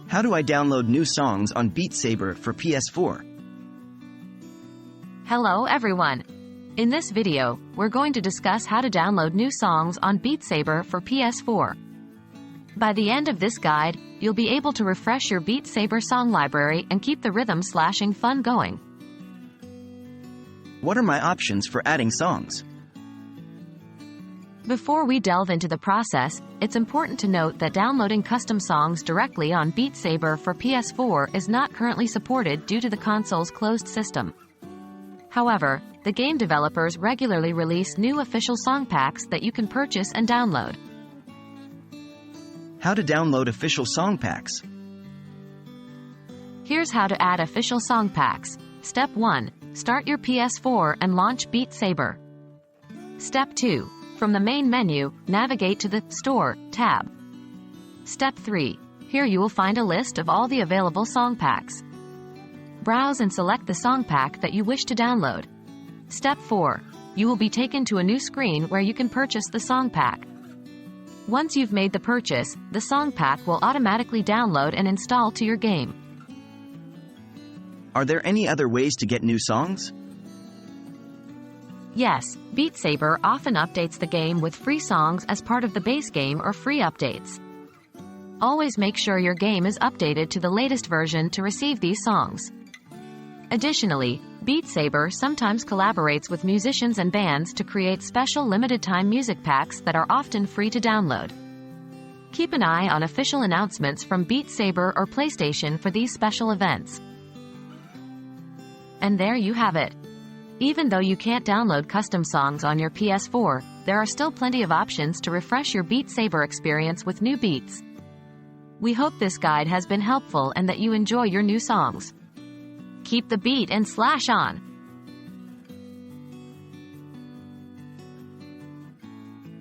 How do I download new songs on Beat Saber for PS4? Hello everyone! In this video, we're going to discuss how to download new songs on Beat Saber for PS4. By the end of this guide, you'll be able to refresh your Beat Saber song library and keep the rhythm-slashing fun going. What are my options for adding songs? Before we delve into the process, it's important to note that downloading custom songs directly on Beat Saber for PS4 is not currently supported due to the console's closed system. However, the game developers regularly release new official song packs that you can purchase and download. How to download official song packs? Here's how to add official song packs. Step 1. Start your PS4 and launch Beat Saber. Step 2. From the main menu, navigate to the Store tab. Step 3. Here you will find a list of all the available song packs. Browse and select the song pack that you wish to download. Step 4. You will be taken to a new screen where you can purchase the song pack. Once you've made the purchase, the song pack will automatically download and install to your game. Are there any other ways to get new songs? Yes, Beat Saber often updates the game with free songs as part of the base game or free updates. Always make sure your game is updated to the latest version to receive these songs. Additionally, Beat Saber sometimes collaborates with musicians and bands to create special limited-time music packs that are often free to download. Keep an eye on official announcements from Beat Saber or PlayStation for these special events. And there you have it. Even though you can't download custom songs on your PS4, there are still plenty of options to refresh your Beat Saber experience with new beats. We hope this guide has been helpful and that you enjoy your new songs. Keep the beat and slash on!